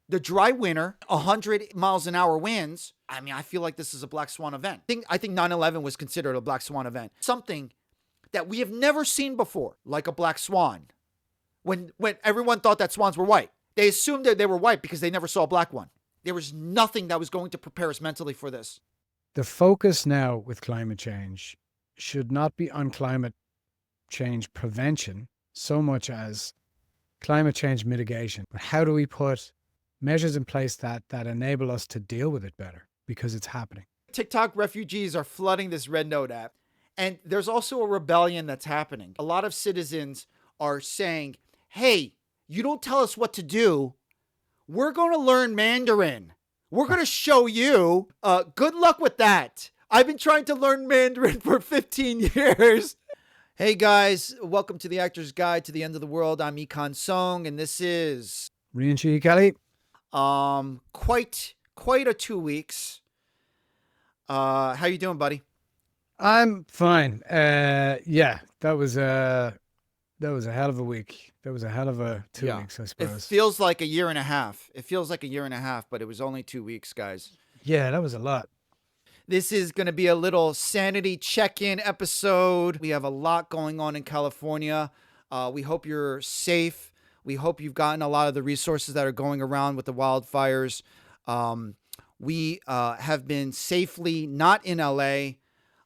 the dry winter, 100 miles an hour winds. I mean, I feel like this is a black swan event. I think 9/11 was considered a black swan event. Something that we have never seen before, like a black swan. When everyone thought that swans were white, they assumed that they were white because they never saw a black one. There was nothing that was going to prepare us mentally for this. The focus now with climate change should not be on climate change prevention so much as climate change mitigation. But how do we put measures in place that enable us to deal with it better? Because it's happening. TikTok refugees are flooding this Red Note app. And there's also a rebellion that's happening. A lot of citizens are saying, hey, you don't tell us what to do. We're going to learn Mandarin. We're going to show you. Good luck with that. I've been trying to learn Mandarin for 15 years. Hey guys, welcome to the Actor's Guide to the End of the World. I'm Eaton Song, and this is Rían Kelly. Quite a 2 weeks. How you doing, buddy? I'm fine. Yeah, that was a hell of a week. That was a hell of a 2 weeks, I suppose. It feels like a year and a half. But it was only 2 weeks, guys. Yeah, that was a lot. This is going to be a little sanity check-in episode. We have a lot going on in California. We hope you're safe. We hope you've gotten a lot of the resources that are going around with the wildfires. We have been safely not in LA.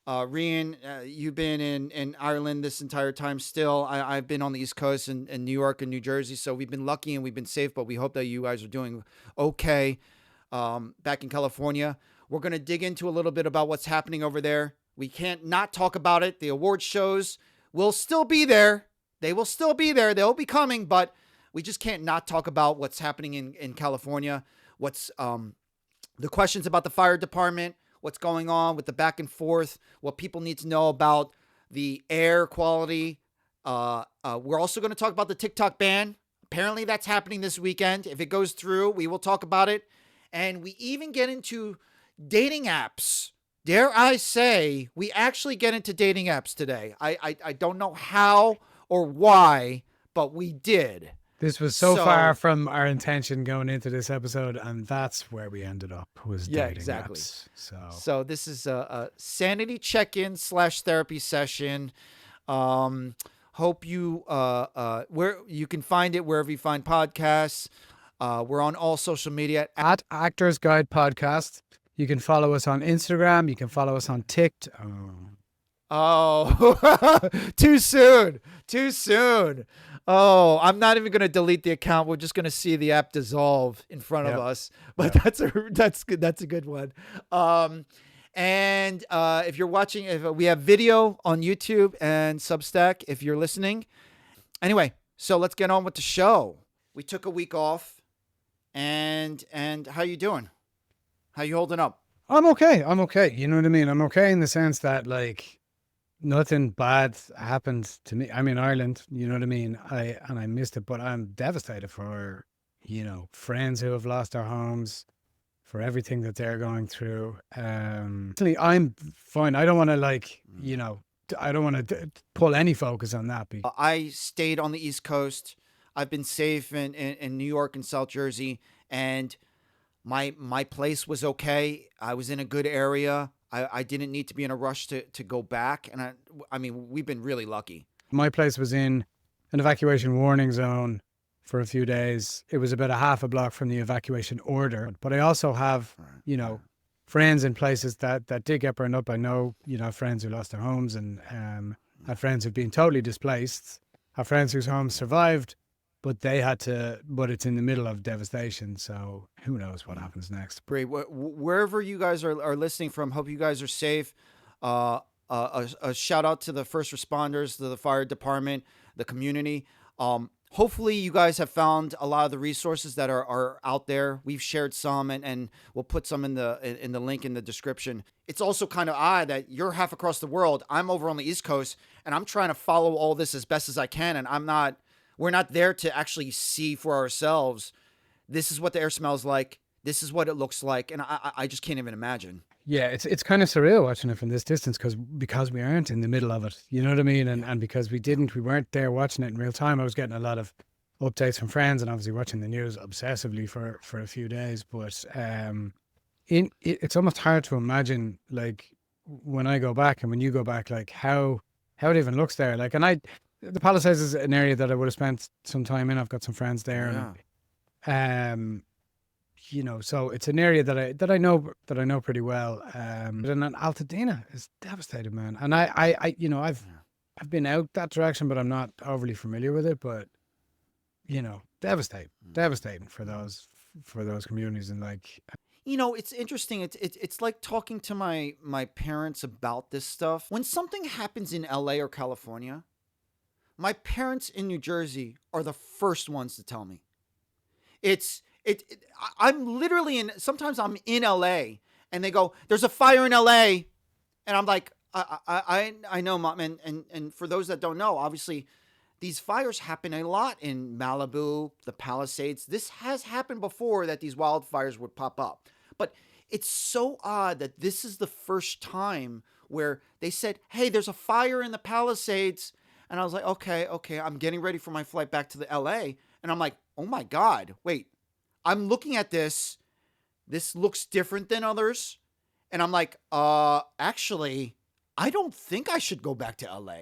Rían, you've been in Ireland this entire time still. I've been on the East Coast in New York and New Jersey, so we've been lucky and we've been safe, but we hope that you guys are doing okay back in California. We're going to dig into a little bit about what's happening over there. We can't not talk about it. The award shows will still be there. They will still be there. They'll be coming, but we just can't not talk about what's happening in California. What's the questions about the fire department, what's going on with the back and forth, what people need to know about the air quality. We're also going to talk about the TikTok ban. Apparently that's happening this weekend. If it goes through, we will talk about it. And we even get into dating apps. Dare I say, we actually get into dating apps today. I don't know how or why, but we did. This was so far from our intention going into this episode, and that's where we ended up, was dating apps. So this is a sanity check-in / therapy session. Hope you where you can find it wherever you find podcasts. We're on all social media at Actors Guide Podcast. You can follow us on Instagram. You can follow us on TikTok. Oh, too soon. Oh, I'm not even going to delete the account. We're just going to see the app dissolve in front of us. But that's good. That's a good one. And if you're watching, if we have video on YouTube and Substack, if you're listening. Anyway, so let's get on with the show. We took a week off, and how you doing? How you holding up? I'm okay. You know what I mean? I'm okay in the sense that, like, nothing bad happened to me. I'm in Ireland, you know what I mean? I missed it, but I'm devastated for, friends who have lost their homes, for everything that they're going through. I'm fine. I don't want to I don't want to pull any focus on that. I stayed on the East Coast. I've been safe in New York and South Jersey, and my place was okay. I was in a good area. I didn't need to be in a rush to go back. And I mean, we've been really lucky. My place was in an evacuation warning zone for a few days. It was about a half a block from the evacuation order. But I also have, friends in places that did get burned up. I know, friends who lost their homes, and have friends who've been totally displaced. Have friends whose homes survived, but but it's in the middle of devastation. So who knows what happens next. Great. Wherever you guys are listening from, hope you guys are safe. A shout out to the first responders, to the fire department, the community. Hopefully you guys have found a lot of the resources that are out there. We've shared some, and we'll put some in the link in the description. It's also kind of odd that you're half across the world. I'm over on the East Coast, and I'm trying to follow all this as best as I can, and we're not there to actually see for ourselves. This is what the air smells like. This is what it looks like. And I just can't even imagine. Yeah, it's kind of surreal watching it from this distance because we aren't in the middle of it. You know what I mean? And because we weren't there watching it in real time. I was getting a lot of updates from friends and obviously watching the news obsessively for a few days. But it's almost hard to imagine, like, when I go back and when you go back, like how it even looks there. Like, and the Palisades is an area that I would have spent some time in. I've got some friends there, and so it's an area that I know pretty well. But then Altadena is devastated, man. And I've been out that direction, but I'm not overly familiar with it. But devastating for those communities, and like. It's interesting. It's like talking to my parents about this stuff. When something happens in LA or California, my parents in New Jersey are the first ones to tell me. I'm literally sometimes I'm in LA and they go, "There's a fire in LA," and I'm like, I know, Mom, and for those that don't know, obviously, these fires happen a lot in Malibu, the Palisades. This has happened before, that these wildfires would pop up. But it's so odd that this is the first time where they said, "Hey, there's a fire in the Palisades." And I was like, okay, I'm getting ready for my flight back to the LA. And I'm like, oh my God, wait, I'm looking at this. This looks different than others. And I'm like, actually, I don't think I should go back to LA.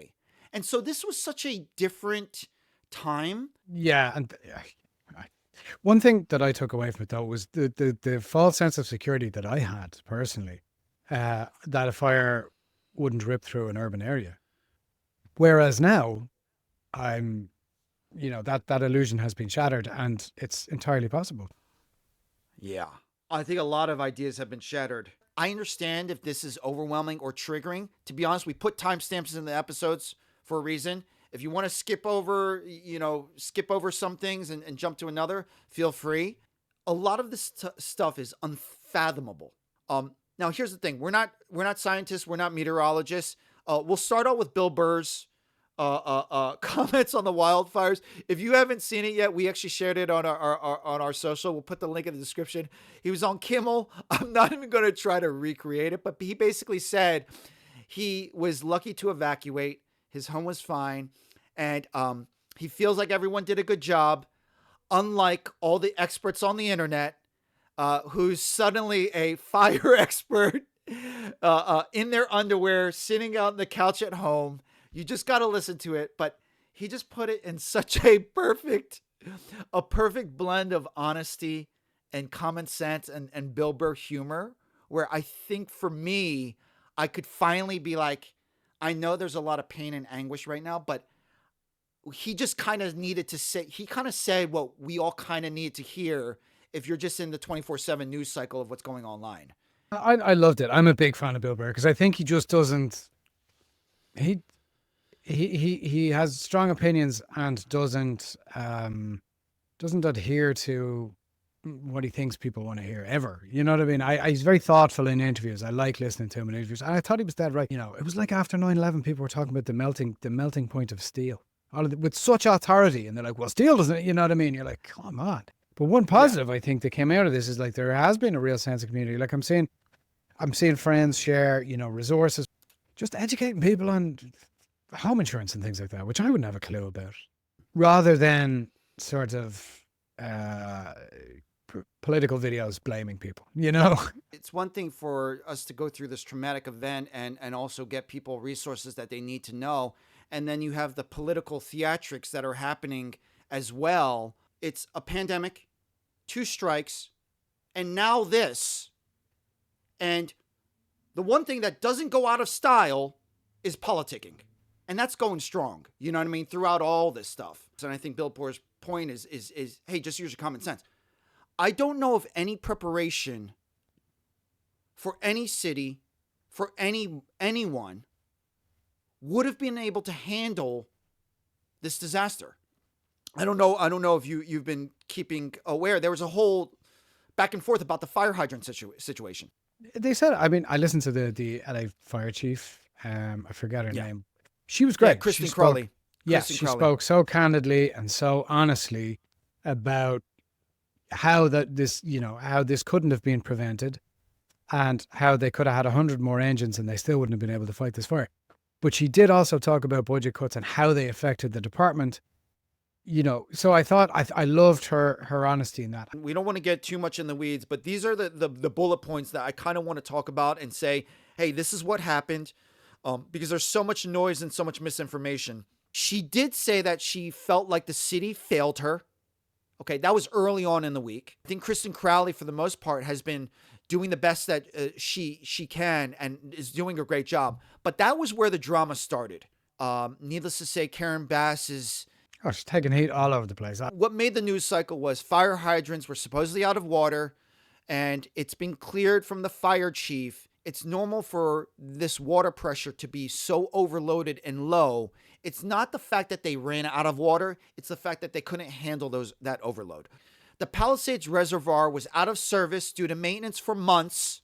And so this was such a different time. Yeah, and one thing that I took away from it though was the false sense of security that I had personally, that a fire wouldn't rip through an urban area. Whereas now, I'm, that illusion has been shattered, and it's entirely possible. Yeah, I think a lot of ideas have been shattered. I understand if this is overwhelming or triggering. To be honest, we put timestamps in the episodes for a reason. If you want to skip over some things and jump to another, feel free. A lot of this stuff is unfathomable. Now here's the thing: we're not scientists, we're not meteorologists. We'll start out with Bill Burr's comments on the wildfires. If you haven't seen it yet, we actually shared it on our social. We'll put the link in the description. He was on Kimmel. I'm not even going to try to recreate it, but he basically said he was lucky to evacuate. His home was fine, and he feels like everyone did a good job, unlike all the experts on the internet, who's suddenly a fire expert in their underwear, sitting on the couch at home. You just got to listen to it. But he just put it in such a perfect blend of honesty and common sense and Bill Burr humor, where I think for me, I could finally be like, I know there's a lot of pain and anguish right now, but he just kind of needed to say, he kind of said what we all kind of need to hear if you're just in the 24/7 news cycle of what's going online. I loved it. I'm a big fan of Bill Burr because I think he just doesn't. He has strong opinions and doesn't adhere to what he thinks people want to hear ever. You know what I mean? He's very thoughtful in interviews. I like listening to him in interviews. And I thought he was dead right. It was like after 9/11, people were talking about the melting point of steel, with such authority, and they're like, "Well, steel doesn't." You know what I mean? You're like, come on. But one positive I think that came out of this is like there has been a real sense of community. Like I'm seeing friends share, resources, just educating people on home insurance and things like that, which I wouldn't have a clue about, rather than sort of political videos blaming people. It's one thing for us to go through this traumatic event and also get people resources that they need to know. And then you have the political theatrics that are happening as well. It's a pandemic, 2 strikes, and now this. And the one thing that doesn't go out of style is politicking. And that's going strong, you know what I mean, throughout all this stuff. And I think Bill Burr's point is hey, just use your common sense. I don't know of any preparation for any city, for anyone, would have been able to handle this disaster. I don't know if you've been keeping aware. There was a whole back and forth about the fire hydrant situation. They said, I mean, I listened to the LA fire chief. I forgot her name. She was great. Yeah, Kristen Crowley. Yes, she spoke so candidly and so honestly about how this couldn't have been prevented, and how they could have had 100 more engines and they still wouldn't have been able to fight this fire. But she did also talk about budget cuts and how they affected the department, so I thought I loved her honesty in that. We don't want to get too much in the weeds, but these are the bullet points that I kind of want to talk about and say, hey, this is what happened, because there's so much noise and so much misinformation. She did say that she felt like the city failed her. Okay, that was early on in the week. I think Kristen Crowley, for the most part, has been doing the best that she can and is doing a great job. But that was where the drama started. Needless to say, Karen Bass is... Oh, she's taking heat all over the place. What made the news cycle was fire hydrants were supposedly out of water, and it's been cleared from the fire chief. It's normal for this water pressure to be so overloaded and low. It's not the fact that they ran out of water. It's the fact that they couldn't handle that overload. The Palisades Reservoir was out of service due to maintenance for months.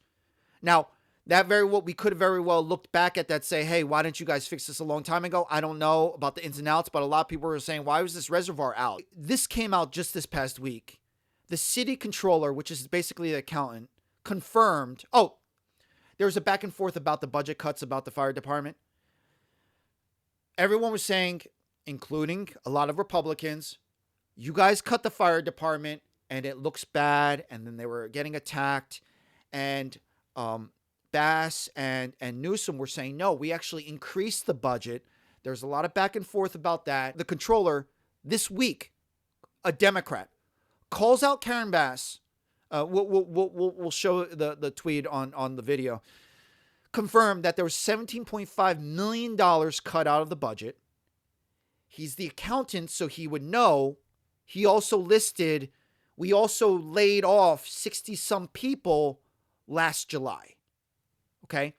Now, we could have very well looked back at that, say, hey, why didn't you guys fix this a long time ago? I don't know about the ins and outs, but a lot of people were saying, why was this reservoir out? This came out just this past week. The city controller, which is basically the accountant, confirmed, there was a back and forth about the budget cuts about the fire department. Everyone was saying, including a lot of Republicans, you guys cut the fire department and it looks bad. And then they were getting attacked. And Bass and Newsom were saying, no, we actually increased the budget. There's a lot of back and forth about that. The controller this week, a Democrat, calls out Karen Bass. We'll show the tweet on the video. Confirmed that there was $17.5 million cut out of the budget. He's the accountant, so he would know. He also listed, we also laid off 60-some people last July. Okay?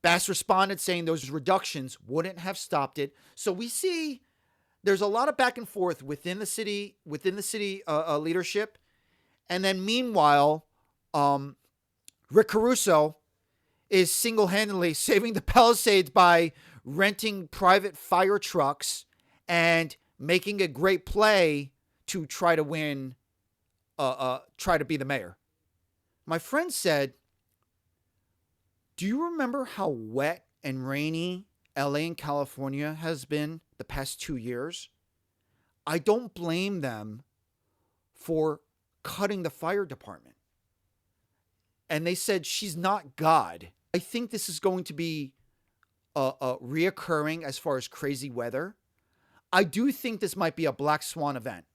Bass responded saying those reductions wouldn't have stopped it. So we see there's a lot of back and forth within the city leadership. And then meanwhile, Rick Caruso is single-handedly saving the Palisades by renting private fire trucks and making a great play to try to win, try to be the mayor. My friend said, do you remember how wet and rainy LA and California has been the past 2 years? I don't blame them for cutting the fire department. And they said, she's not God. I think this is going to be reoccurring as far as crazy weather. I do think this might be a black swan event.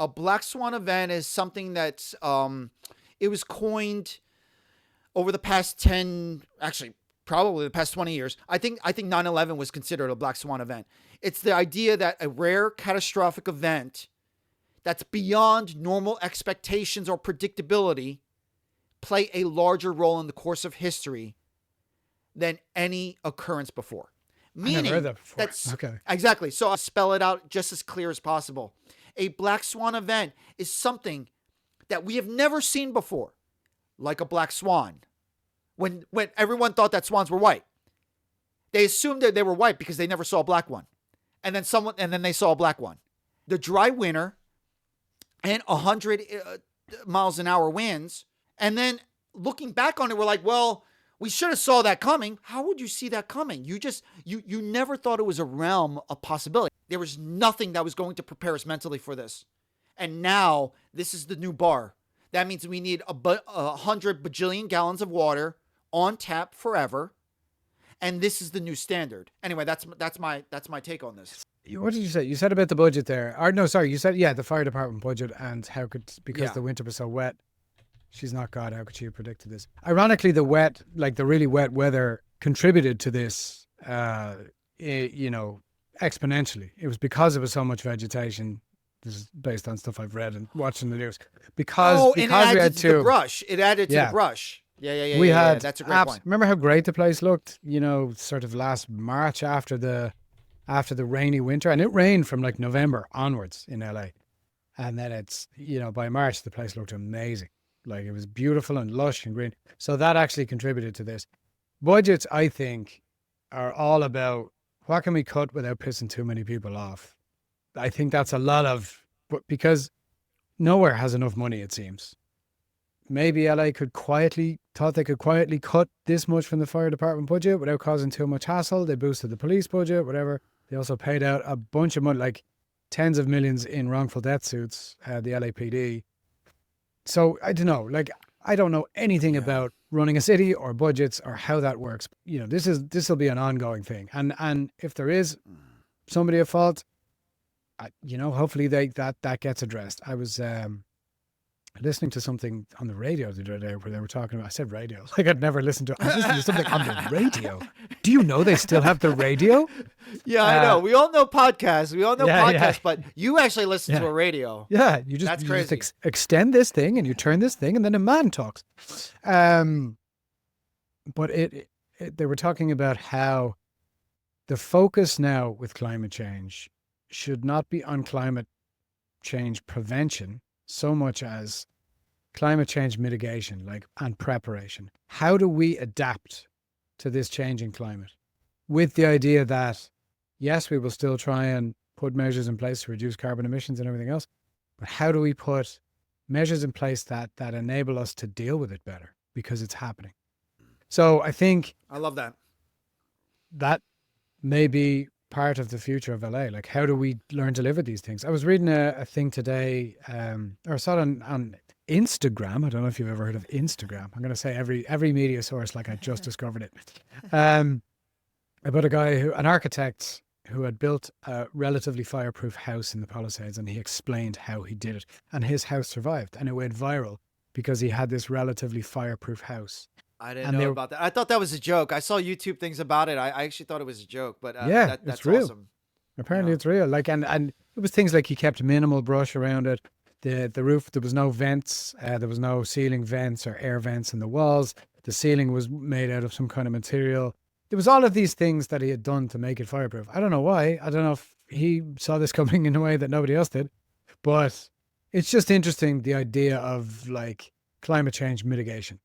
A black swan event is something that's, it was coined over the past 10, actually probably the past 20 years. I think 9/11 was considered a black swan event. It's the idea that a rare catastrophic event that's beyond normal expectations or predictability play a larger role in the course of history than any occurrence before. Meaning, I never heard that before. That's okay. Exactly. So I'll spell it out just as clear as possible. A black swan event is something that we have never seen before, like a black swan. When everyone thought that swans were white, they assumed that they were white because they never saw a black one, and then they saw a black one. The dry winter and 100 miles an hour winds. And then looking back on it, we're like, well, we should have saw that coming. How would you see that coming? You never thought it was a realm of possibility. There was nothing that was going to prepare us mentally for this. And now this is the new bar. That means we need 100 bajillion gallons of water on tap forever. And this is the new standard. Anyway, that's my take on this. What did you say? You said about the budget there. Or no, sorry, you said, the fire department budget and how because the winter was so wet. She's not God. How could she have predicted this? Ironically, the really wet weather contributed to this, exponentially. It was because there was so much vegetation. This is based on stuff I've read and watching the news. Because we had to the brush. It added to the brush. Yeah. That's a great point. Remember how great the place looked? Sort of last March after the rainy winter, and it rained from like November onwards in LA, and then it's by March the place looked amazing. Like it was beautiful and lush and green. So that actually contributed to this. Budgets, I think, are all about what can we cut without pissing too many people off. I think that's a lot of, because nowhere has enough money, it seems. Maybe LA thought they could quietly cut this much from the fire department budget without causing too much hassle. They boosted the police budget, whatever. They also paid out a bunch of money, like tens of millions in wrongful death suits, the LAPD. So I don't know, like, I don't know anything about running a city or budgets or how that works. You know, this will be an ongoing thing. And if there is somebody at fault, you know, hopefully that gets addressed. I was listening to something on the radio the other day where they were talking about, I said radio, like I'd never listened to it. I was listening to something on the radio. Do you know they still have the radio? Yeah, I know. We all know podcasts. We all know podcasts, but you actually listen to a radio. Yeah, you just extend this thing and you turn this thing and then a man talks. But they were talking about how the focus now with climate change should not be on climate change prevention so much as climate change mitigation, like, and preparation. How do we adapt to this changing climate with the idea that, yes, we will still try and put measures in place to reduce carbon emissions and everything else, but how do we put measures in place that enable us to deal with it better because it's happening? So I think I love that. That may be part of the future of LA. Like, how do we learn to live with these things? I was reading a thing today, or I saw it on Instagram. I don't know if you've ever heard of Instagram. I'm going to say every media source like I just discovered it. About a guy an architect who had built a relatively fireproof house in the Palisades, and he explained how he did it. And his house survived, and it went viral because he had this relatively fireproof house. I didn't know about that. I thought that was a joke. I saw YouTube things about it. I actually thought it was a joke, but that's it's real. Awesome. Apparently it's real. Like, and it was things like he kept minimal brush around it. The roof, there was no vents. There was no ceiling vents or air vents in the walls. The ceiling was made out of some kind of material. There was all of these things that he had done to make it fireproof. I don't know why. I don't know if he saw this coming in a way that nobody else did, but it's just interesting, the idea of like climate change mitigation,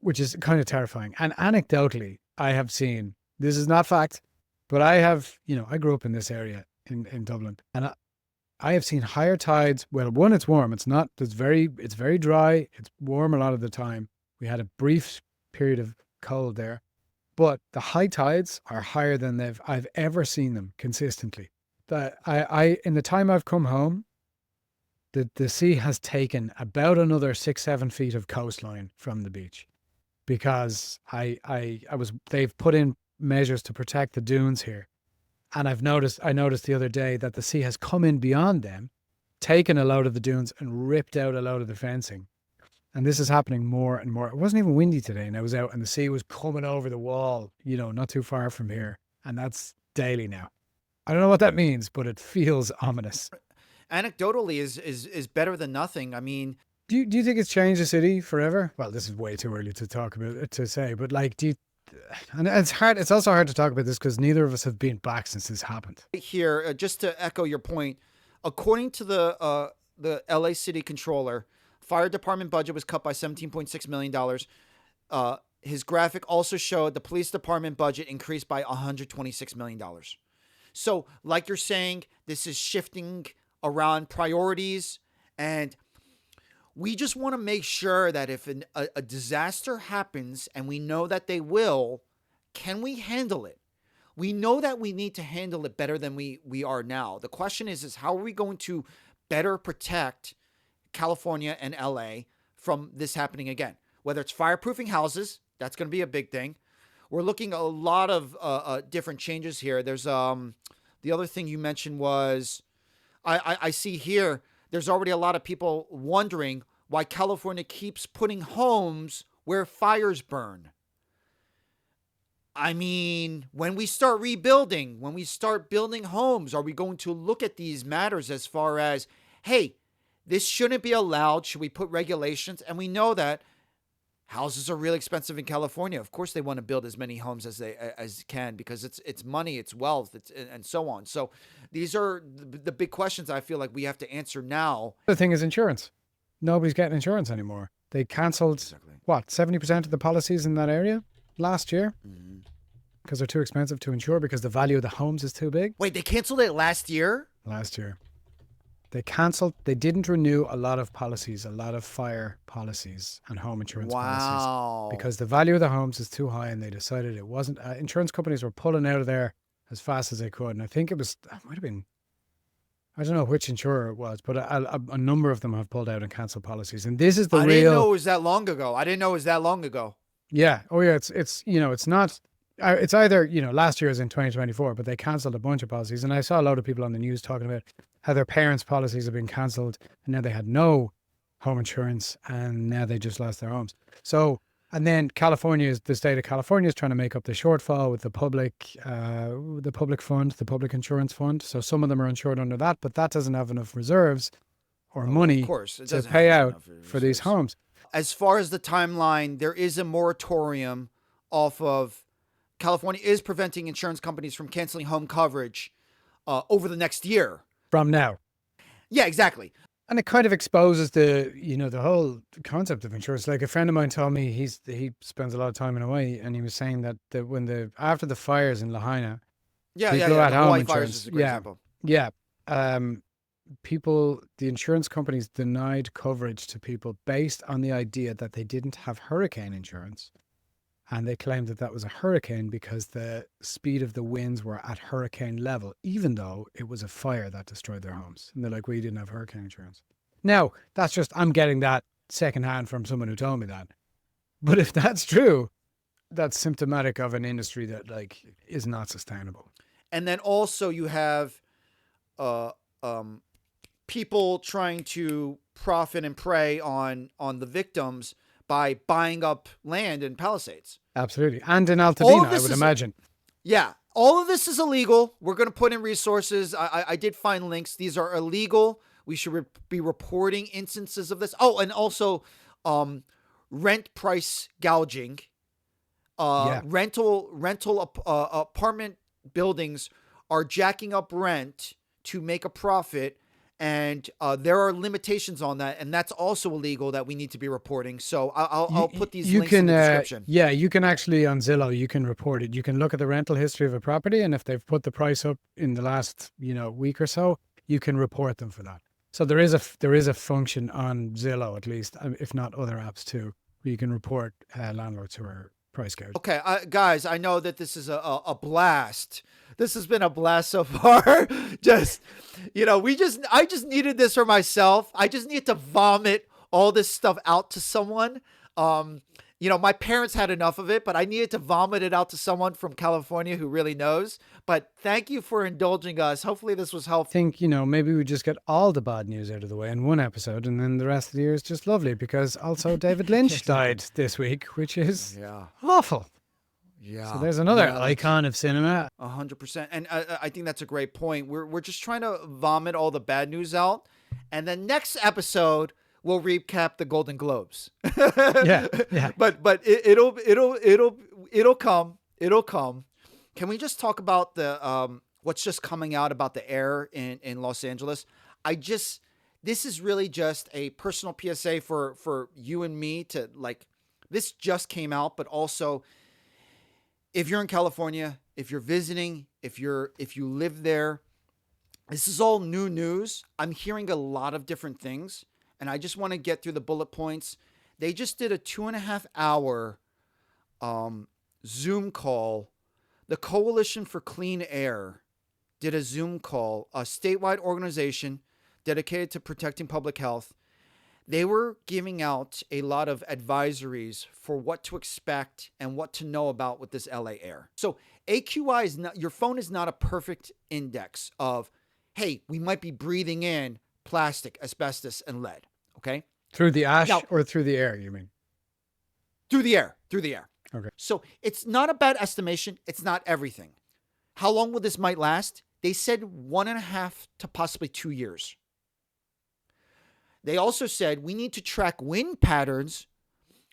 which is kind of terrifying. And anecdotally, I have seen, this is not fact, but I have, you know, I grew up in this area in Dublin, and I have seen higher tides. Well, one, it's warm. It's very dry. It's warm a lot of the time. We had a brief period of cold there, but the high tides are higher than I've ever seen them consistently. That in the time I've come home, the sea has taken about another 6-7 feet of coastline from the beach, because they've put in measures to protect the dunes here. And I noticed the other day that the sea has come in beyond them, taken a load of the dunes and ripped out a load of the fencing. And this is happening more and more. It wasn't even windy today, and I was out and the sea was coming over the wall, you know, not too far from here. And that's daily now. I don't know what that means, but it feels ominous. Anecdotally is better than nothing. I mean, do you think it's changed the city forever? Well, this is way too early to talk about, to say, but like, and it's hard. It's also hard to talk about this because neither of us have been back since this happened. Here, just to echo your point, according to the LA City Controller, fire department budget was cut by $17.6 million. His graphic also showed the police department budget increased by $126 million. So, like you're saying, this is shifting around priorities, and we just want to make sure that if a disaster happens, and we know that they will, can we handle it? We know that we need to handle it better than we are now. The question is how are we going to better protect California and LA from this happening again? Whether it's fireproofing houses, that's going to be a big thing. We're looking at a lot of different changes here. There's the other thing you mentioned was, I see here, there's already a lot of people wondering why California keeps putting homes where fires burn. I mean, when we start rebuilding, when we start building homes, are we going to look at these matters as far as, hey, this shouldn't be allowed? Should we put regulations? And we know that houses are really expensive in California. Of course, they want to build as many homes as they can, because it's money, it's wealth, and so on. So these are the big questions I feel like we have to answer now. The thing is insurance. Nobody's getting insurance anymore. They cancelled, 70% of the policies in that area last year because they're too expensive to insure, because the value of the homes is too big. Wait, they canceled it last year? Last year. They didn't renew a lot of policies, a lot of fire policies and home insurance policies, because the value of the homes is too high, and they decided it wasn't. Insurance companies were pulling out of there as fast as they could. And I think it might have been I don't know which insurer it was, but a number of them have pulled out and cancelled policies. And this is the I real. didn't know it was that long ago. Yeah. Oh, yeah. It's it's not. It's either last year is in 2024, but they cancelled a bunch of policies, and I saw a lot of people on the news talking about how their parents' policies have been cancelled, and now they had no home insurance, and now they just lost their homes. So, and then the state of California is trying to make up the shortfall with the public fund, the public insurance fund. So some of them are insured under that, but that doesn't have enough reserves or money Of course, it to doesn't pay have out enough for these resources. homes. As far as the timeline, there is a moratorium off of California is preventing insurance companies from canceling home coverage over the next year. From now. Yeah, exactly. And it kind of exposes the whole concept of insurance. Like a friend of mine told me he spends a lot of time in Hawaii, and he was saying that after the fires in Lahaina, Yeah, people yeah. had The home Wildfires insurance. is a great example. Yeah. The insurance companies denied coverage to people based on the idea that they didn't have hurricane insurance. And they claimed that was a hurricane because the speed of the winds were at hurricane level, even though it was a fire that destroyed their homes. And they're like, we didn't have hurricane insurance. Now, I'm getting that secondhand from someone who told me that. But if that's true, that's symptomatic of an industry that is not sustainable. And then also you have people trying to profit and prey on the victims by buying up land in Palisades. Absolutely. And in Altadena, I would imagine. Yeah. All of this is illegal. We're going to put in resources. I did find links. These are illegal. We should be reporting instances of this. Oh, and also rent price gouging. Rental apartment buildings are jacking up rent to make a profit. And there are limitations on that, and that's also illegal that we need to be reporting. So I'll put these links in the description. Yeah, you can actually on Zillow, you can report it. You can look at the rental history of a property, and if they've put the price up in the last week or so, you can report them for that. So there is a function on Zillow, at least, if not other apps too, where you can report landlords who are price gouging. Okay, guys, I know that this is a blast. This has been a blast so far. I just needed this for myself. I just need to vomit all this stuff out to someone. My parents had enough of it, but I needed to vomit it out to someone from California who really knows. But thank you for indulging us. Hopefully this was helpful. I think, maybe we just get all the bad news out of the way in one episode, and then the rest of the year is just lovely, because also David Lynch died this week, which is awful. Yeah. So there's another icon of cinema. 100%. And I think that's a great point. We're just trying to vomit all the bad news out. And then next episode, we'll recap the Golden Globes. Yeah. But it'll come. It'll come. Can we just talk about the what's just coming out about the air in Los Angeles? This is really just a personal PSA for you and me to this just came out, but also if you're in California, if you're visiting, if you live there, this is all new news. I'm hearing a lot of different things, and I just want to get through the bullet points. They just did a 2.5-hour Zoom call. The Coalition for Clean Air did a Zoom call, a statewide organization dedicated to protecting public health. They were giving out a lot of advisories for what to expect and what to know about with this LA air. So AQI is not, your phone is not a perfect index of, hey, we might be breathing in plastic, asbestos, and lead. Okay. Through the ash or through the air, you mean? Through the air. Okay. So it's not a bad estimation. It's not everything. How long will this might last? They said 1.5 to possibly 2 years. They also said we need to track wind patterns.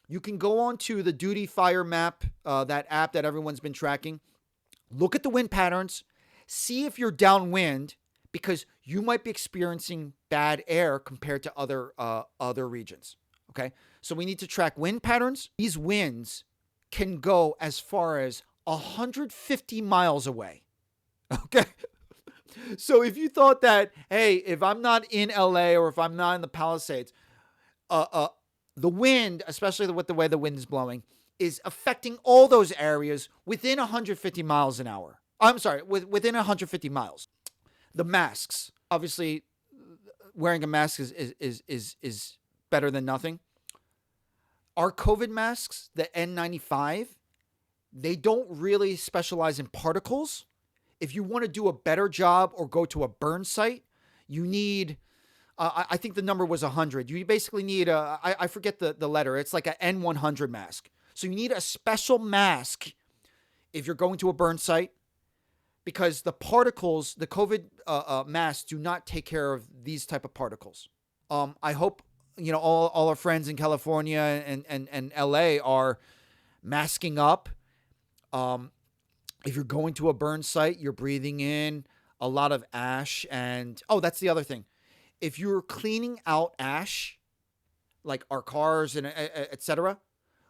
You can go on to the Duty Fire Map, that app that everyone's been tracking. Look at the wind patterns. See if you're downwind, because you might be experiencing bad air compared to other regions. Okay, so we need to track wind patterns. These winds can go as far as 150 miles away. Okay. So if you thought that, hey, if I'm not in LA or if I'm not in the Palisades, the wind, especially with the way the wind is blowing, is affecting all those areas within 150 miles an hour. I'm sorry, within 150 miles. The masks. obviously wearing a mask is better than nothing. Our COVID masks, the N95, they don't really specialize in particles. If you want to do a better job or go to a burn site, you need, I think the number was 100. You basically need I forget the letter. It's like an N100 mask. So you need a special mask if you're going to a burn site, because the particles, the COVID masks do not take care of these type of particles. I hope, all our friends in California and LA are masking up. If you're going to a burn site, you're breathing in a lot of ash. And, that's the other thing. If you're cleaning out ash, like our cars and et cetera,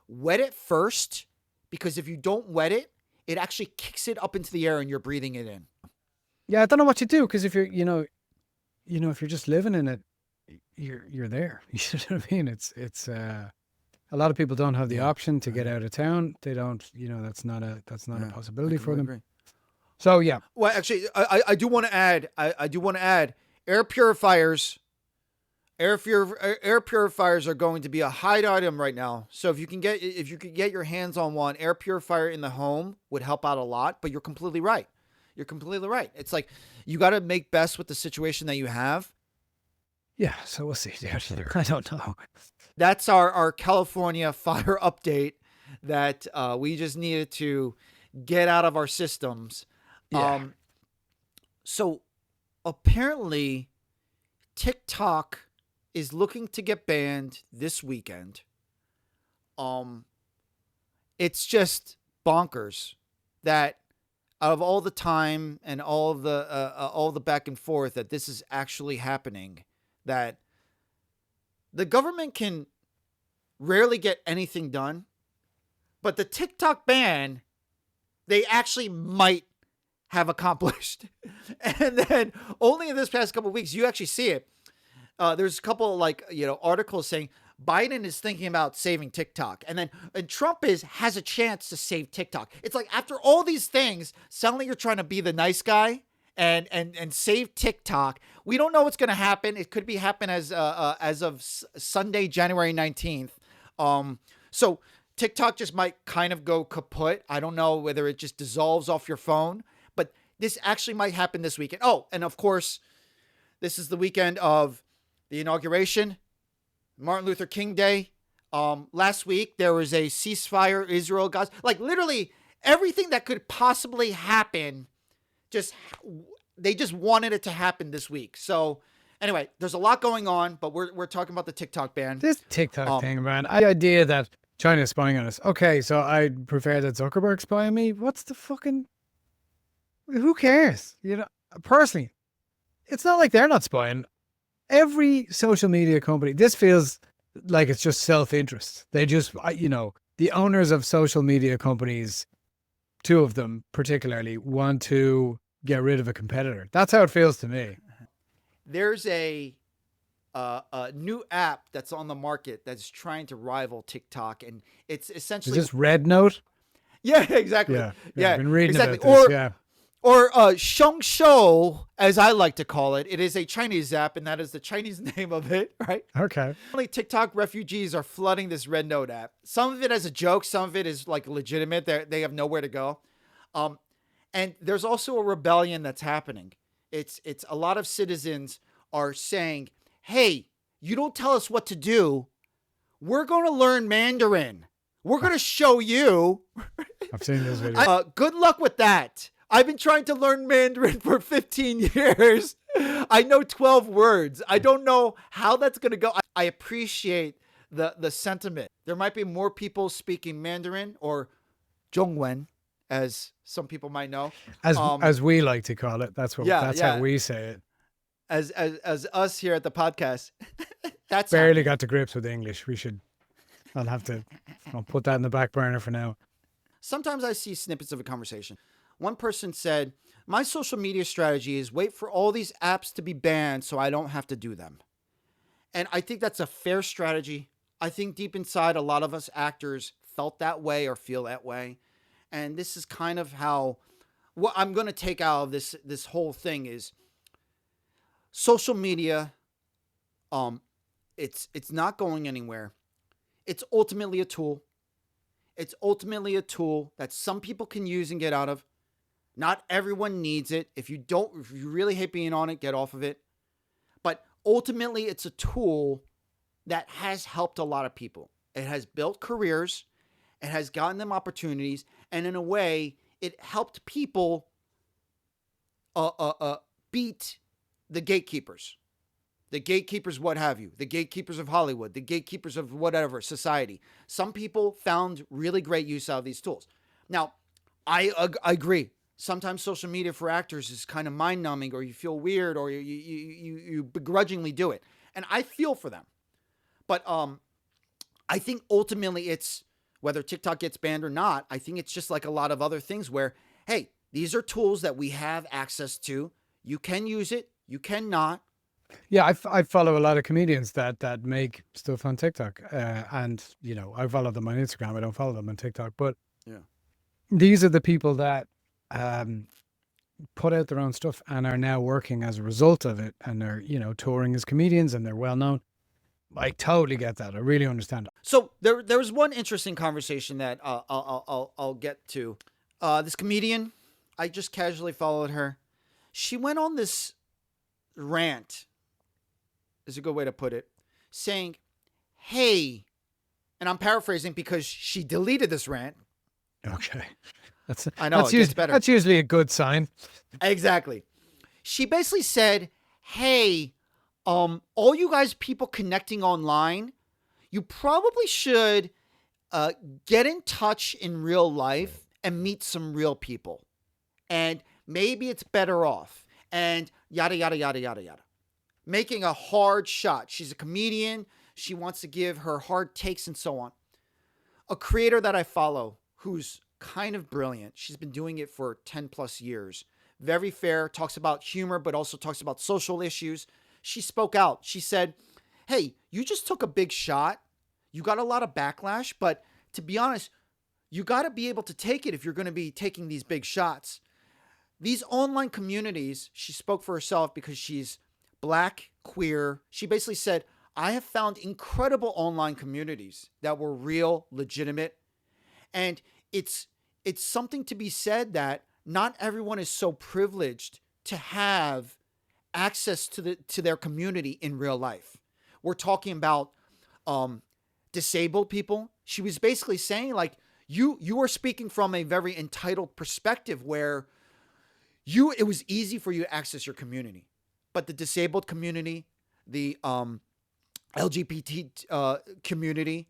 wet it first, because if you don't wet it, it actually kicks it up into the air and you're breathing it in. Yeah, I don't know what you do, because if you're, if you're just living in it, you're there. You know what I mean? It's a lot of people don't have the option to get out of town. They don't, that's not a possibility for them. Agree. So yeah. Well, actually, I do want to add. I do want to add air purifiers. Air purifiers are going to be a hot item right now. So if you could get your hands on one, air purifier in the home would help out a lot. But you're completely right. It's like you got to make best with the situation that you have. Yeah. So we'll see. I don't know. That's our California fire update that we just needed to get out of our systems. Yeah. So apparently TikTok is looking to get banned this weekend. It's just bonkers that out of all the time and all the back and forth that this is actually happening, that the government can rarely get anything done, but the TikTok ban, they actually might have accomplished. And then only in this past couple of weeks, you actually see it. There's a couple articles saying Biden is thinking about saving TikTok, and Trump has a chance to save TikTok. It's like after all these things, suddenly you're trying to be the nice guy and save TikTok. We don't know what's going to happen. It could be happen as of Sunday, January 19th. So TikTok just might kind of go kaput. I don't know whether it just dissolves off your phone, but this actually might happen this weekend. Oh, and of course, this is the weekend of the inauguration, Martin Luther King Day. Last week, there was a ceasefire, Israel, Gaza. Like literally everything that could possibly happen, they just wanted it to happen this week. So anyway, there's a lot going on, but we're talking about the TikTok ban. This TikTok thing, man. The idea that China is spying on us. Okay, so I prefer that Zuckerberg spy on me. What's the fucking... Who cares? Personally, it's not like they're not spying. Every social media company, this feels like it's just self-interest. They just, the owners of social media companies, two of them particularly, want to get rid of a competitor. That's how it feels to me. There's a new app that's on the market that's trying to rival TikTok, and it's essentially... Is this Red Note? Yeah, exactly. Yeah. I've been reading exactly. about this, yeah. Or Shengshou, as I like to call it. It is a Chinese app, and that is the Chinese name of it, right? Okay. Only TikTok refugees are flooding this Red Note app. Some of it as a joke. Some of it is like legitimate. They have nowhere to go. And there's also a rebellion that's happening. It's a lot of citizens are saying, hey, you don't tell us what to do. We're going to learn Mandarin. We're going to show you. I've seen this video. Good luck with that. I've been trying to learn Mandarin for 15 years. I know 12 words. I don't know how that's going to go. I appreciate the sentiment. There might be more people speaking Mandarin, or Zhongwen, as some people might know. As we like to call it. That's how we say it. As us here at the podcast. That's barely got to grips with English. I'll have to put that in the back burner for now. Sometimes I see snippets of a conversation. One person said, my social media strategy is wait for all these apps to be banned so I don't have to do them. And I think that's a fair strategy. I think deep inside, a lot of us actors felt that way or feel that way. And this is kind of how, what I'm going to take out of this whole thing is, social media, it's not going anywhere. It's ultimately a tool. It's ultimately a tool that some people can use and get out of. Not everyone needs it. If you really hate being on it, get off of it. But ultimately, it's a tool that has helped a lot of people. It has built careers. It has gotten them opportunities. And in a way, it helped people beat the gatekeepers. The gatekeepers, what have you. The gatekeepers of Hollywood. The gatekeepers of whatever, society. Some people found really great use out of these tools. Now, I agree. Sometimes social media for actors is kind of mind-numbing, or you feel weird, or you begrudgingly do it. And I feel for them. But I think ultimately it's, whether TikTok gets banned or not, I think it's just like a lot of other things where, hey, these are tools that we have access to. You can use it. You cannot. Yeah, I follow a lot of comedians that make stuff on TikTok, and I follow them on Instagram. I don't follow them on TikTok, but Yeah, these are the people that put out their own stuff and are now working as a result of it, and they're touring as comedians and they're well known. I totally get that. I really understand. So there was one interesting conversation that I'll get to. This comedian, I just casually followed her. She went on this rant, is a good way to put it, saying, hey, and I'm paraphrasing because she deleted this rant. Okay. I know, it gets better. That's usually a good sign. Exactly. She basically said, hey, all you guys people connecting online, you probably should get in touch in real life and meet some real people. And maybe it's better off. And yada, yada, yada, yada, yada. Making a hard shot. She's a comedian. She wants to give her hard takes and so on. A creator that I follow who's kind of brilliant. She's been doing it for 10 plus years. Very fair, talks about humor, but also talks about social issues. She spoke out. She said, hey, you just took a big shot. You got a lot of backlash, but to be honest, you got to be able to take it if you're going to be taking these big shots. These online communities, she spoke for herself because she's Black, queer. She basically said, I have found incredible online communities that were real, legitimate. And it's something to be said that not everyone is so privileged to have access to their community in real life. We're talking about disabled people. She was basically saying, like, you are speaking from a very entitled perspective where it was easy for you to access your community. But the disabled community, the LGBT community,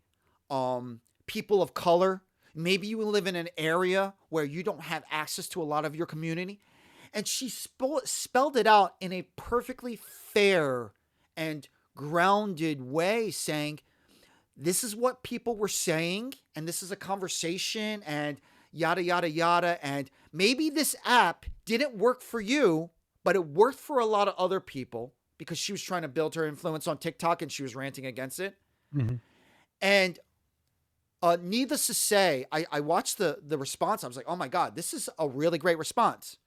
people of color, maybe you live in an area where you don't have access to a lot of your community. And she spelled it out in a perfectly fair and grounded way, saying, this is what people were saying, and this is a conversation, and yada, yada, yada. And maybe this app didn't work for you, but it worked for a lot of other people, because she was trying to build her influence on TikTok and she was ranting against it. Mm-hmm. And needless to say, I watched the response. I was like, oh my God, this is a really great response.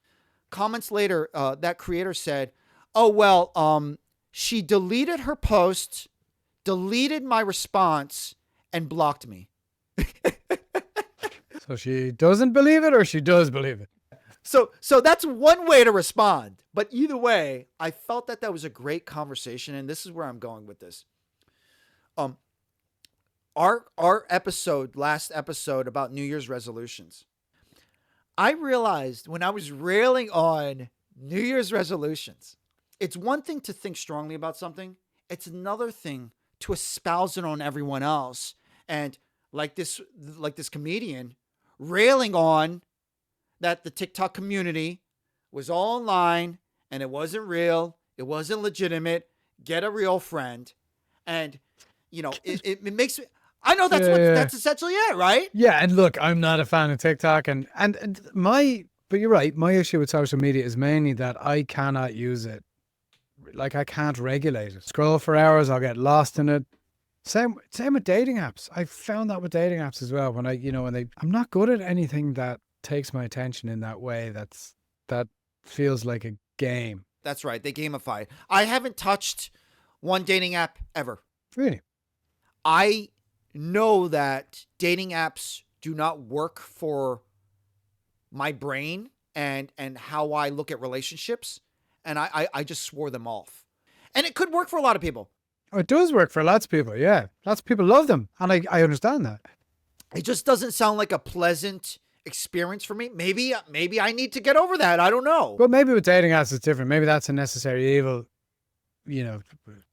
Comments later, that creator said, oh, well, she deleted her post, deleted my response, and blocked me. So she doesn't believe it, or she does believe it? So that's one way to respond. But either way, I felt that was a great conversation, and this is where I'm going with this. Our last episode about New Year's resolutions. I realized when I was railing on New Year's resolutions, it's one thing to think strongly about something. It's another thing to espouse it on everyone else. And like this comedian railing on that the TikTok community was all online and it wasn't real. It wasn't legitimate. Get a real friend. And, it makes me... I know that's essentially it, right? Yeah, and look, I'm not a fan of TikTok, but you're right. My issue with social media is mainly that I cannot use it. Like, I can't regulate it. Scroll for hours, I'll get lost in it. Same with dating apps. I found that with dating apps as well. I'm not good at anything that takes my attention in that way. That feels like a game. That's right. They gamify it. I haven't touched one dating app ever. Really? I know that dating apps do not work for my brain and how I look at relationships, and I just swore them off. And it could work for a lot of people. Oh, it does work for lots of people. Yeah, lots of people love them, and I understand that. It just doesn't sound like a pleasant experience for me. Maybe I need to get over that. I don't know. But maybe with dating apps it's different. Maybe that's a necessary evil. You know,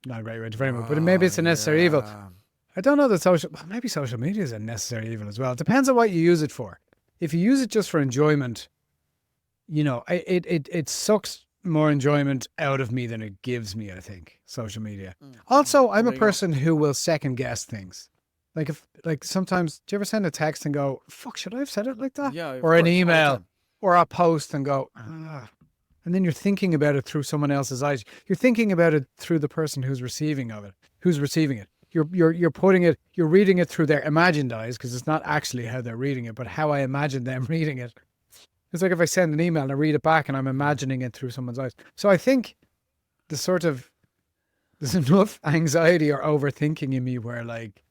not a great way to frame it, but maybe it's a necessary evil. I don't know that maybe social media is a necessary evil as well. It depends on what you use it for. If you use it just for enjoyment, you know, it sucks more enjoyment out of me than it gives me, I think, social media. Also, I'm a person who will second guess things. Like sometimes, do you ever send a text and go, fuck, should I have said it like that? Yeah. Or an email or a post and go, ah. And then you're thinking about it through someone else's eyes. You're thinking about it through the person who's receiving it. You're putting it, you're reading it through their imagined eyes, because it's not actually how they're reading it, but how I imagine them reading it. It's like if I send an email and I read it back and I'm imagining it through someone's eyes. So I think there's enough anxiety or overthinking in me where, like,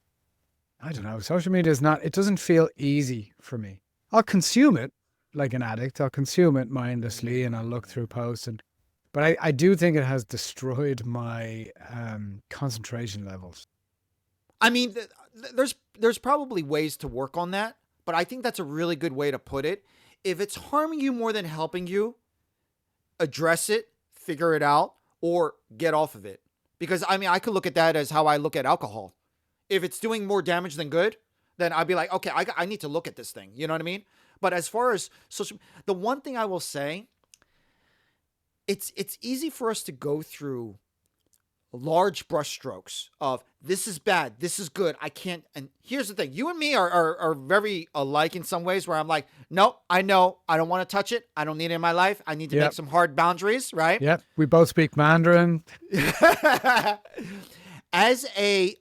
I don't know, social media it doesn't feel easy for me. I'll consume it like an addict. I'll consume it mindlessly and I'll look through posts. But I do think it has destroyed my concentration levels. I mean, there's probably ways to work on that, but I think that's a really good way to put it. If it's harming you more than helping you, address it, figure it out, or get off of it. Because, I mean, I could look at that as how I look at alcohol. If it's doing more damage than good, then I'd be like, okay, I need to look at this thing. You know what I mean? But as far as the one thing I will say, it's easy for us to go through large brushstrokes of this is bad, this is good, I can't. And here's the thing, you and me are very alike in some ways, where I'm like, no, I know, I don't want to touch it, I don't need it in my life, I need to make some hard boundaries, right? Yeah, we both speak Mandarin. As a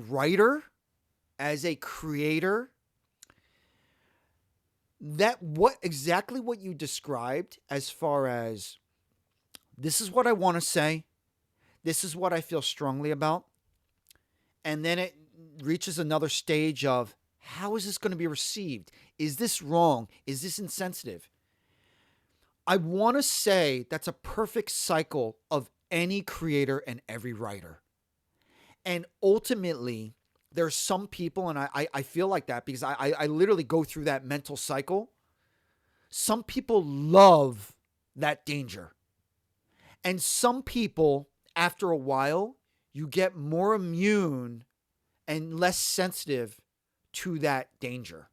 writer, as a creator, exactly what you described, as far as this is what I want to say, this is what I feel strongly about, and then it reaches another stage of, how is this going to be received? Is this wrong? Is this insensitive? I want to say that's a perfect cycle of any creator and every writer. And ultimately, there's some people, and I feel like that because I literally go through that mental cycle. Some people love that danger. And some people, after a while, you get more immune and less sensitive to that danger.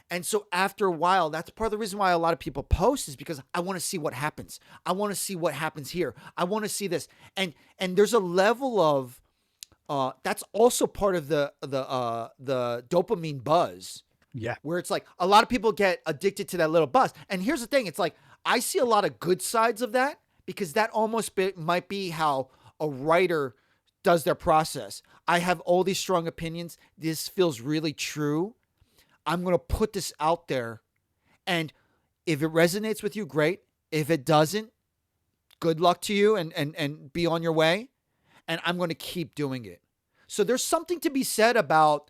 And so after a while, that's part of the reason why a lot of people post, is because I want to see what happens. I want to see what happens here. I want to see this. And there's a level of, that's also part of the dopamine buzz. Yeah. Where it's like a lot of people get addicted to that little buzz. And here's the thing. It's like, I see a lot of good sides of that, because that almost might be how a writer does their process. I have all these strong opinions. This feels really true. I'm going to put this out there. And if it resonates with you, great. If it doesn't, good luck to you and be on your way. And I'm going to keep doing it. So there's something to be said about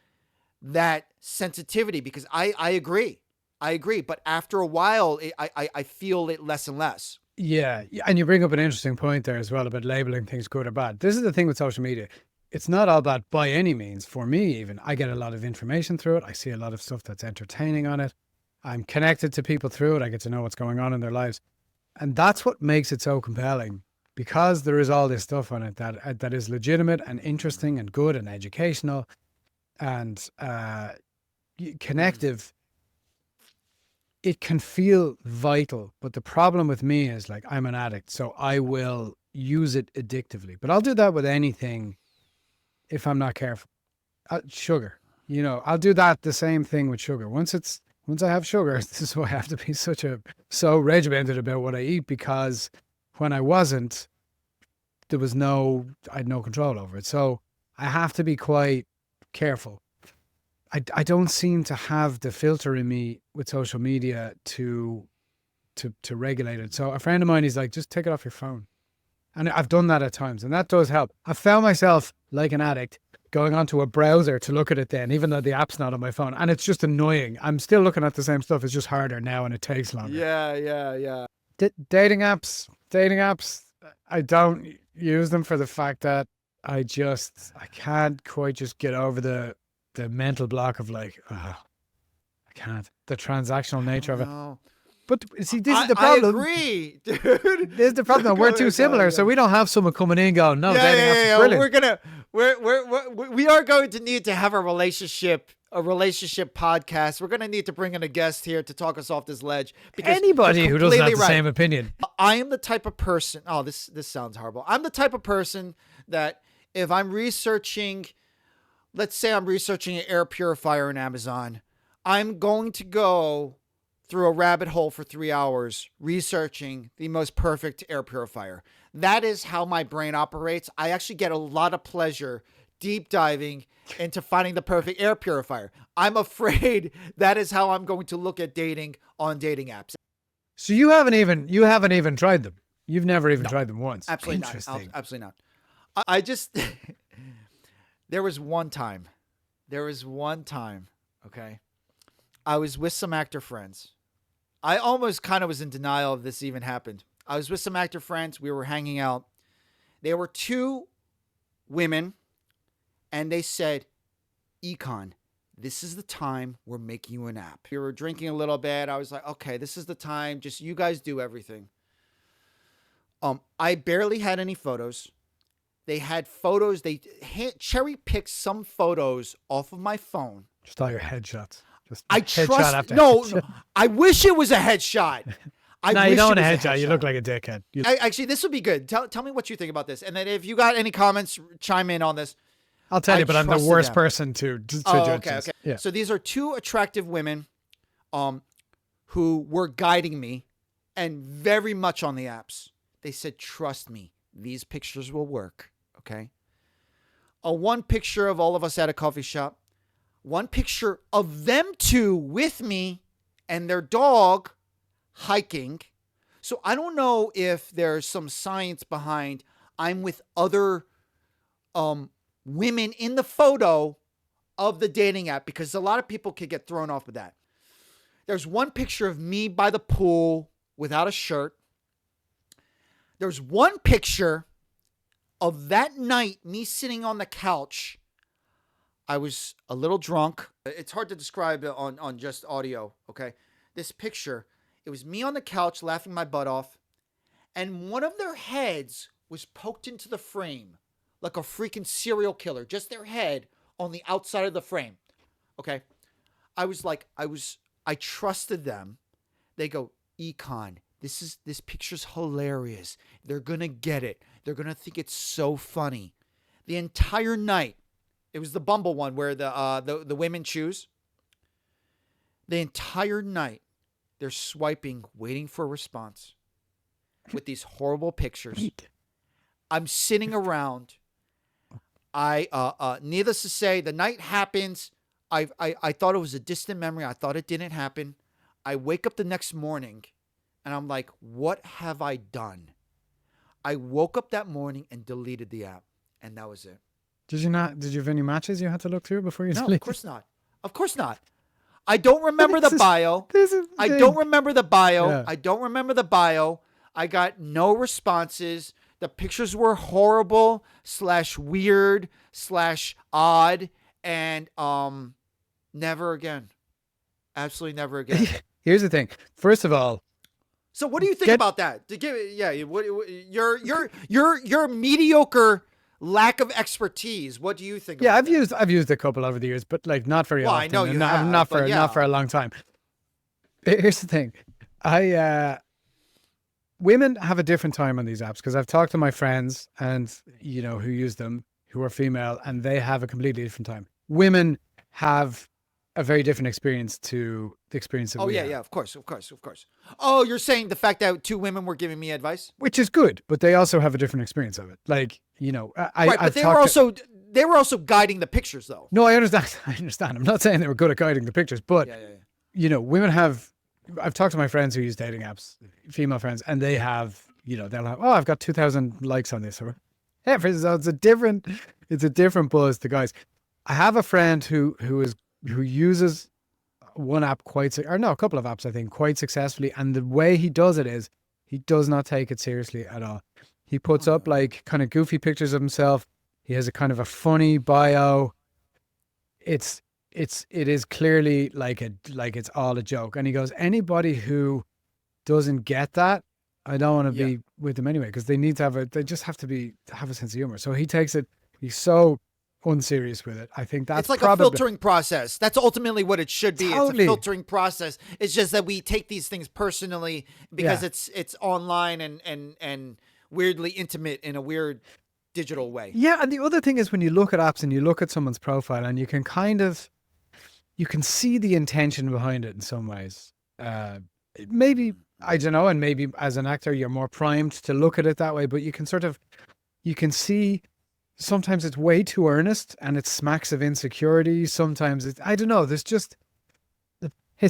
that sensitivity, because I agree. But after a while, I feel it less and less. Yeah. And you bring up an interesting point there as well about labeling things good or bad. This is the thing with social media. It's not all bad by any means. For me, even, I get a lot of information through it. I see a lot of stuff that's entertaining on it. I'm connected to people through it. I get to know what's going on in their lives. And that's what makes it so compelling, because there is all this stuff on it that is legitimate and interesting and good and educational and connective. It can feel vital, but the problem with me is, like, I'm an addict, so I will use it addictively. But I'll do that with anything if I'm not careful. Sugar, I'll do that, the same thing with sugar. Once I have sugar, this is why I have to be so regimented about what I eat, because when I wasn't, I had no control over it. So I have to be quite careful. I don't seem to have the filter in me with social media to to regulate it. So a friend of mine, he's like, just take it off your phone. And I've done that at times, and that does help. I found myself, like an addict, going onto a browser to look at it then, even though the app's not on my phone. And it's just annoying. I'm still looking at the same stuff. It's just harder now, and it takes longer. Yeah. Dating apps, I don't use them for the fact that I can't quite just get over the mental block of like, I can't. The transactional nature of it. But see, this is the problem. I agree, dude. This is the problem. We're too similar, so we don't have someone coming in going, no, dating apps is brilliant. We are going to need to have a relationship podcast. We're going to need to bring in a guest here to talk us off this ledge. Because anybody who doesn't have the same opinion. I am the type of person. Oh, this sounds horrible. I'm the type of person that if I'm researching, let's say I'm researching an air purifier on Amazon, I'm going to go through a rabbit hole for 3 hours researching the most perfect air purifier. That is how my brain operates. I actually get a lot of pleasure deep diving into finding the perfect air purifier. I'm afraid that is how I'm going to look at dating on dating apps. So you haven't even tried them. You've never even tried them once. Absolutely not. Absolutely not. I just there was one time. Okay. I was with some actor friends. I almost kind of was in denial of this even happened. I was with some actor friends. We were hanging out. There were two women, and they said, Econ, this is the time we're making you an app. We were drinking a little bit. I was like, okay, this is the time. Just you guys do everything. I barely had any photos. They had photos. They cherry-picked some photos off of my phone. Just all your headshots. I trust. No, I wish it was a headshot. No, you don't want a headshot. You look like a dickhead. Actually, this would be good. Tell me what you think about this. And then if you got any comments, chime in on this. I'll tell you, but I'm the worst person to judge this. Okay. Yeah. So these are two attractive women who were guiding me and very much on the apps. They said, trust me, these pictures will work. Okay. One picture of all of us at a coffee shop. One picture of them two with me and their dog hiking. So I don't know if there's some science behind I'm with other women in the photo of the dating app, because a lot of people could get thrown off with that. There's one picture of me by the pool without a shirt. There's one picture of that night, me sitting on the couch. I was a little drunk. It's hard to describe it on just audio, okay? This picture, it was me on the couch laughing my butt off, and one of their heads was poked into the frame like a freaking serial killer, just their head on the outside of the frame, okay? I trusted them. They go, Econ, this picture's hilarious. They're going to get it. They're going to think it's so funny. The entire night, it was the Bumble one where the women choose. The entire night, they're swiping, waiting for a response with these horrible pictures. I'm sitting around. Needless to say, the night happens. I thought it was a distant memory. I thought it didn't happen. I wake up the next morning, and I'm like, what have I done? I woke up that morning and deleted the app, and that was it. Did you not? Did you have any matches you had to look through before you No, deleted? of course not. Of course not. I don't remember the bio. I don't remember the bio. Yeah. I don't remember the bio. I got no responses. The pictures were horrible / weird / odd, and never again. Absolutely never again. Here's the thing. First of all, so what do you think about that? To give your mediocre lack of expertise. What do you think? Yeah, about I've used a couple over the years, but like not very often. I know you and not for a long time. Here's the thing. Women have a different time on these apps, because I've talked to my friends and who use them, who are female, and they have a completely different time. Women have a very different experience to the experience that we have. Yeah, of course. Oh, you're saying the fact that two women were giving me advice? Which is good, but they also have a different experience of it. Like, but they were also guiding the pictures though. No, I understand. I'm not saying they were good at guiding the pictures, but women have I've talked to my friends who use dating apps, female friends, and they have, they'll have, oh, I've got 2,000 likes on this. Or, yeah, so it's a different buzz to guys. I have a friend who uses one app a couple of apps, I think, quite successfully. And the way he does it is he does not take it seriously at all. He puts up like kind of goofy pictures of himself. He has a kind of a funny bio. It is clearly like it's all a joke. And he goes, anybody who doesn't get that, I don't want to be with them anyway, because they just have to have a sense of humor. So he takes it, he's so unserious with it. I think that's it's like a filtering process. That's ultimately what it should be. Totally. It's a filtering process. It's just that we take these things personally because it's online and weirdly intimate in a weird digital way. Yeah, and the other thing is when you look at apps and you look at someone's profile and you can see the intention behind it in some ways. Maybe, I don't know, and maybe as an actor you're more primed to look at it that way, but you can see sometimes it's way too earnest and it smacks of insecurity. Sometimes I don't know, there's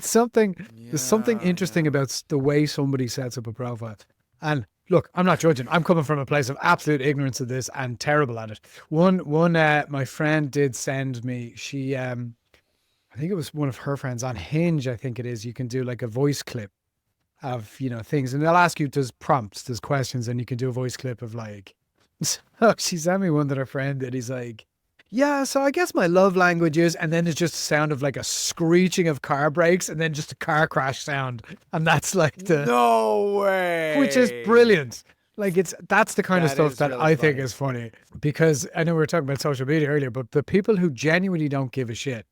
something interesting about the way somebody sets up a profile. And look, I'm not judging. I'm coming from a place of absolute ignorance of this and terrible at it. One, my friend did send me, I think it was one of her friends on Hinge, I think it is. You can do like a voice clip of, things, and they'll ask you, there's questions, and you can do a voice clip of like, so she sent me one that her friend did. He's like, yeah, so I guess my love language is, and then it's just a sound of like a screeching of car brakes and then just a car crash sound. And that's like no way, which is brilliant. Like that's the kind of stuff that really I think is funny, because I know we were talking about social media earlier, but the people who genuinely don't give a shit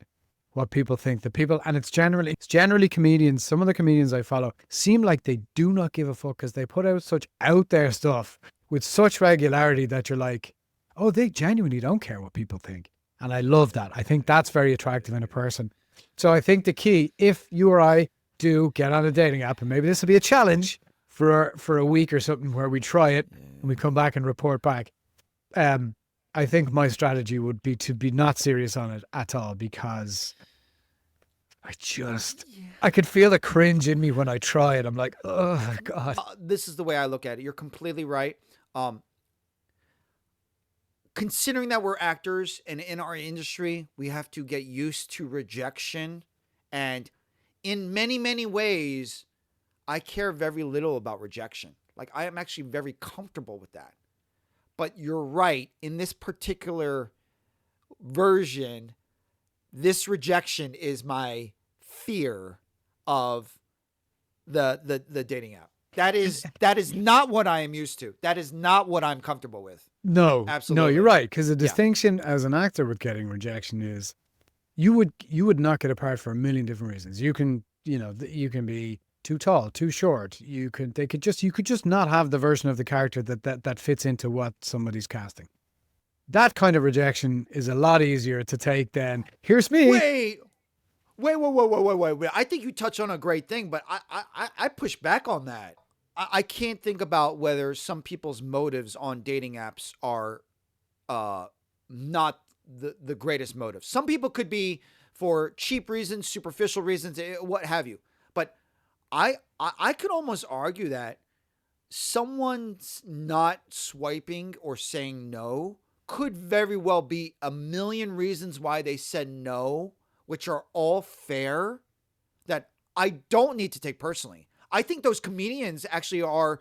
what people think, and it's generally comedians. Some of the comedians I follow seem like they do not give a fuck because they put out such out there stuff with such regularity that you're like, oh, they genuinely don't care what people think. And I love that. I think that's very attractive in a person. So I think the key, if you or I do get on a dating app, and maybe this will be a challenge for a week or something where we try it and we come back and report back. I think my strategy would be to be not serious on it at all, because I could feel the cringe in me when I try it. I'm like, oh God. This is the way I look at it. You're completely right. Considering that we're actors and in our industry, we have to get used to rejection. And in many, many ways, I care very little about rejection. Like, I am actually very comfortable with that. But you're right. In this particular version, this rejection is my fear of the dating app. That is not what I am used to. That is not what I'm comfortable with. No, absolutely. No, you're right. Because the distinction as an actor with getting rejection is you would not get a part for a million different reasons. You can be too tall, too short. You could just not have the version of the character that fits into what somebody's casting. That kind of rejection is a lot easier to take than, here's me. Wait. I think you touched on a great thing, but I push back on that. I can't think about whether some people's motives on dating apps are not the greatest motives. Some people could be for cheap reasons, superficial reasons, what have you. But I could almost argue that someone's not swiping or saying no could very well be a million reasons why they said no, which are all fair, that I don't need to take personally. I think those comedians actually are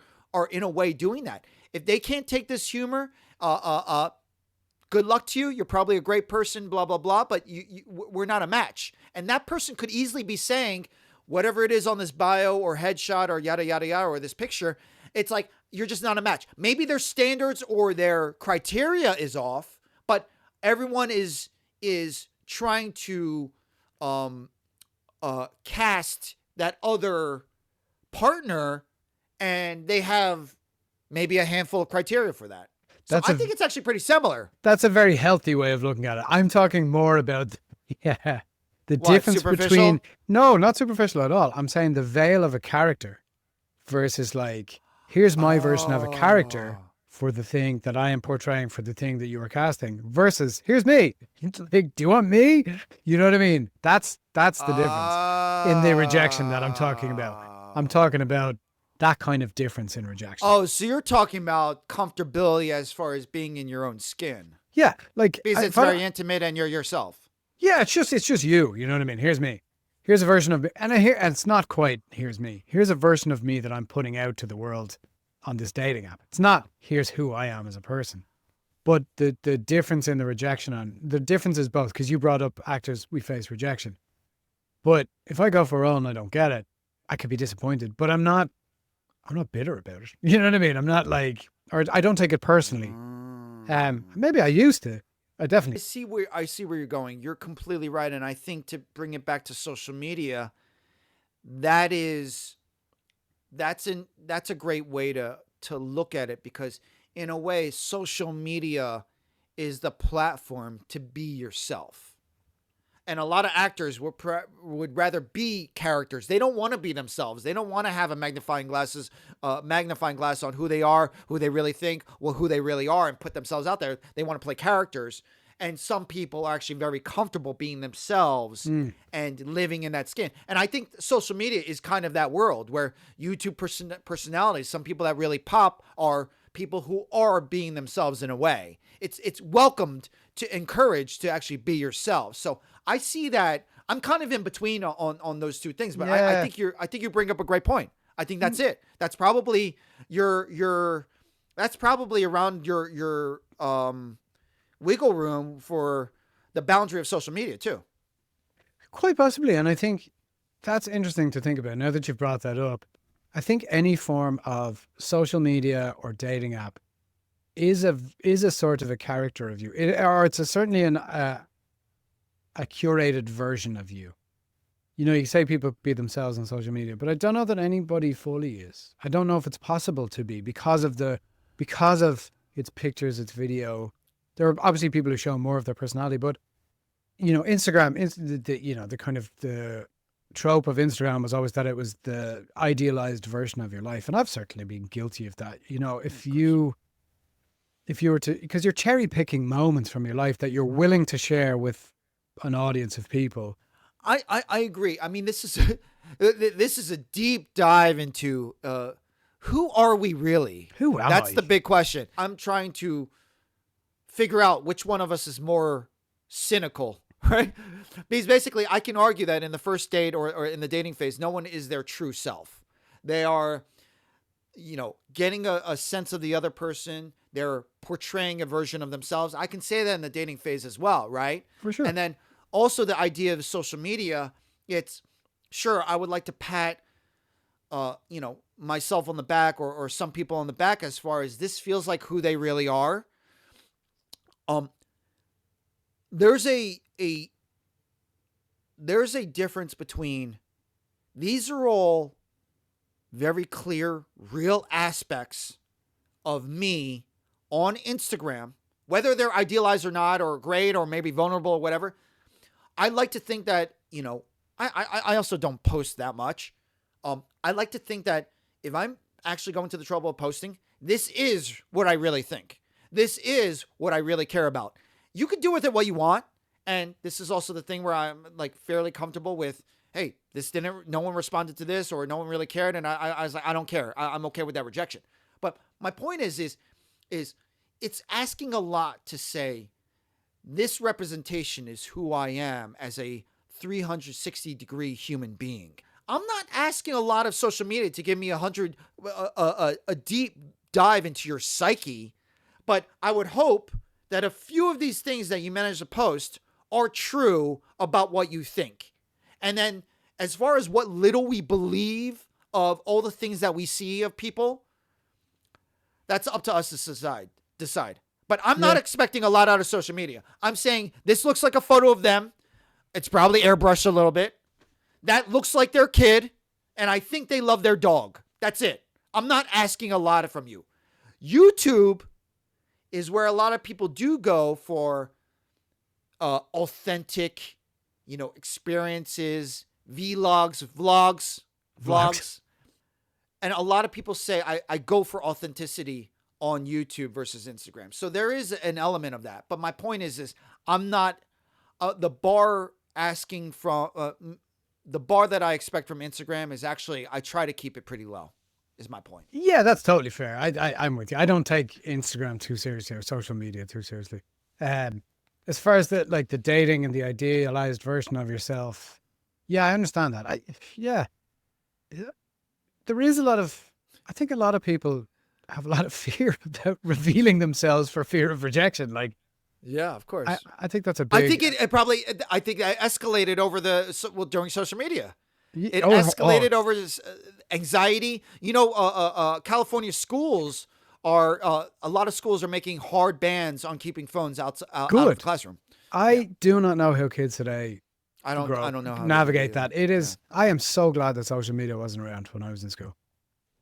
in a way doing that. If they can't take this humor, good luck to you. You're probably a great person, blah, blah, blah, but we're not a match. And that person could easily be saying whatever it is on this bio or headshot or yada, yada, yada, or this picture. It's like, you're just not a match. Maybe their standards or their criteria is off, but everyone is trying to cast that other partner, and they have maybe a handful of criteria for that. So I think it's actually pretty similar. That's a very healthy way of looking at it. I'm talking more about the difference between, no, not superficial at all. I'm saying the veil of a character versus like, here's my version of a character for the thing that I am portraying for the thing that you are casting versus here's me. Like, do you want me? You know what I mean? That's the difference in the rejection that I'm talking about. I'm talking about that kind of difference in rejection. Oh, so you're talking about comfortability as far as being in your own skin. Yeah, like Because it's very intimate and you're yourself. Yeah, it's just you. You know what I mean? Here's me. Here's a version of me, and it's not quite here's me. Here's a version of me that I'm putting out to the world on this dating app. It's not here's who I am as a person. But the difference in the difference is both, because you brought up actors, we face rejection. But if I go for a role and I don't get it, I could be disappointed. But I'm not bitter about it. You know what I mean? I'm not like, or I don't take it personally. Maybe I used to. I definitely I see where you're going. You're completely right. And I think to bring it back to social media, that's a great way to look at it, because in a way, social media is the platform to be yourself. And a lot of actors would rather be characters. They don't want to be themselves. They don't want to have a magnifying glass on who they are, who they really think, who they really are, and put themselves out there. They want to play characters. And some people are actually very comfortable being themselves and living in that skin. And I think social media is kind of that world where YouTube personalities, some people that really pop are people who are being themselves in a way. It's welcomed to encourage to actually be yourself. So I see that I'm kind of in between on those two things, but I think you bring up a great point. I think that's it. That's probably that's probably around your wiggle room for the boundary of social media too. Quite possibly. And I think that's interesting to think about now that you've brought that up. I think any form of social media or dating app is a sort of a character of you, or it's certainly a curated version of you. You know, you say people be themselves on social media, but I don't know that anybody fully is. I don't know if it's possible to be because of its pictures, its video. There are obviously people who show more of their personality, but you know, Instagram is the kind of the trope of Instagram was always that it was the idealized version of your life, and I've certainly been guilty of that. You know, if you were to, because you're cherry picking moments from your life that you're willing to share with an audience of people. I agree. I mean, this is a deep dive into who are we really? Who am I? That's the big question. I'm trying to figure out which one of us is more cynical, right? Because basically I can argue that in the first date or in the dating phase, no one is their true self. They are, you know, getting a sense of the other person. They're portraying a version of themselves. I can say that in the dating phase as well, right? For sure. And then also the idea of social media, it's sure I would like to pat, myself on the back or some people on the back as far as this feels like who they really are. There's a difference between these are all very clear, real aspects of me on Instagram, whether they're idealized or not, or great, or maybe vulnerable or whatever. I like to think that, you know, I also don't post that much. I like to think that if I'm actually going to the trouble of posting, this is what I really think. This is what I really care about. You can do with it what you want. And this is also the thing where I'm like fairly comfortable with, hey, no one responded to this, or no one really cared. And I was like, I don't care. I'm okay with that rejection. But my point is it's asking a lot to say this representation is who I am as a 360-degree human being. I'm not asking a lot of social media to give me a deep dive into your psyche, but I would hope that a few of these things that you manage to post are true about what you think. And then as far as what little we believe of all the things that we see of people, that's up to us to decide. But I'm not expecting a lot out of social media. I'm saying this looks like a photo of them. It's probably airbrushed a little bit. That looks like their kid. And I think they love their dog. That's it. I'm not asking a lot from you. YouTube is where a lot of people do go for authentic, experiences, vlogs. And a lot of people say, I go for authenticity on YouTube versus Instagram. So there is an element of that. But my point is I'm not the bar asking from the bar that I expect from Instagram is actually, I try to keep it pretty low, is my point. Yeah, that's totally fair. I'm with you. I don't take Instagram too seriously or social media too seriously. As far as the dating and the idealized version of yourself, yeah, I understand that. There is I think a lot of people have a lot of fear about revealing themselves for fear of rejection. Like, yeah, of course. I think that's a big... I think I think it escalated over during social media. It Oh, escalated over this anxiety. California schools are, a lot of schools are making hard bans on keeping phones out of the classroom. I do not know how kids today I don't know how navigate that. It is, I am so glad that social media wasn't around when I was in school.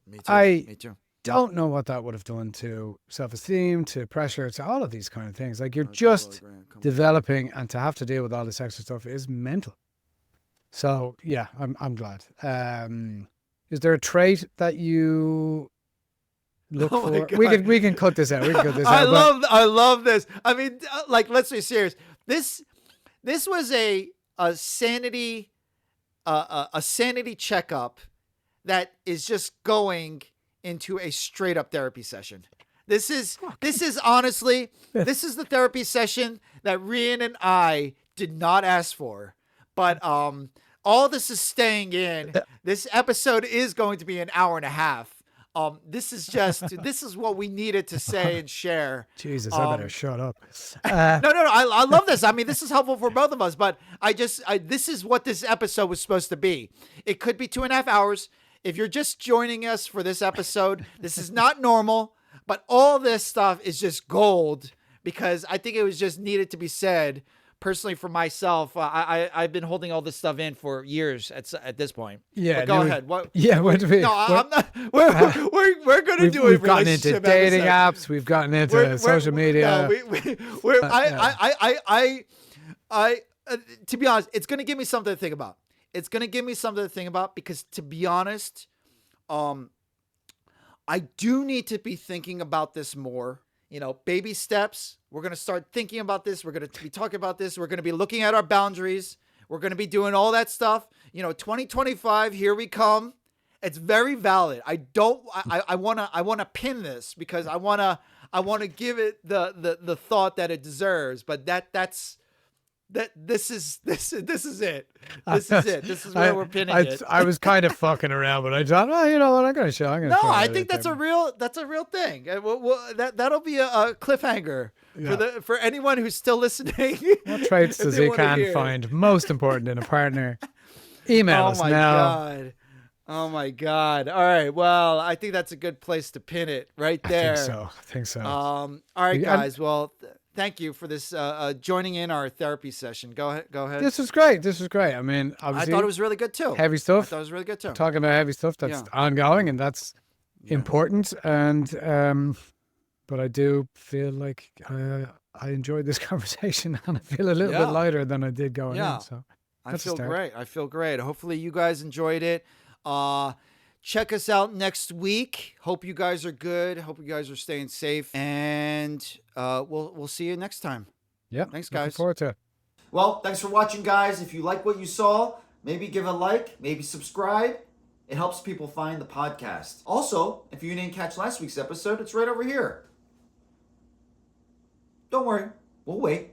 Me too. Me too. Don't know what that would have done to self-esteem, to pressure, to all of these kind of things. Like, you're just developing, and to have to deal with all this extra stuff is mental. So yeah, I'm glad. Is there a trait that you look for? We can cut this out. We can cut this out. I love this. I mean, let's be serious. This was a sanity checkup that is just going into a straight up therapy session. This is honestly, this is the therapy session that Rían and I did not ask for, but all this is staying in. This episode is going to be an hour and a half. This is what we needed to say and share. Jesus, I better shut up. No. I love this. I mean, this is helpful for both of us, but this is what this episode was supposed to be. It could be 2.5 hours. If you're just joining us for this episode, this is not normal, but all this stuff is just gold because I think it was just needed to be said. Personally, for myself, I've been holding all this stuff in for years at this point. Yeah, but go ahead. What? Yeah, I'm not. We're going to do it. We've gotten into dating apps. We've gotten into social media. To be honest, it's going to give me something to think about. It's going to give me something to think about because, to be honest, I do need to be thinking about this more. Baby steps. We're going to start thinking about this. We're going to be talking about this. We're going to be looking at our boundaries. We're going to be doing all that stuff. 2025, here we come. It's very valid. I want to pin this because I want to give it the thought that it deserves. But this is it. This is it. This is where we're pinning it. I was kind of fucking around, but I thought, well, you know what? I'm going to show. I think that's a real thing. That'll be a cliffhanger for anyone who's still listening. What traits does he find most important in a partner? Email us now. Oh my God. All right. Well, I think that's a good place to pin it right there. I think so. All right, guys. Well, thank you for this joining in our therapy session. Go ahead. This was great. I mean, I thought it was really good too. Heavy stuff. I thought it was really good too. Talking about heavy stuff that's ongoing and that's important. And but I do feel like I enjoyed this conversation and I feel a little bit lighter than I did going in. So I feel great. Hopefully you guys enjoyed it. Check us out next week. Hope you guys are good. Hope you guys are staying safe. And we'll see you next time. Yeah. Thanks, guys. Looking forward to it. Well, thanks for watching, guys. If you like what you saw, maybe give a like, maybe subscribe. It helps people find the podcast. Also, if you didn't catch last week's episode, it's right over here. Don't worry. We'll wait.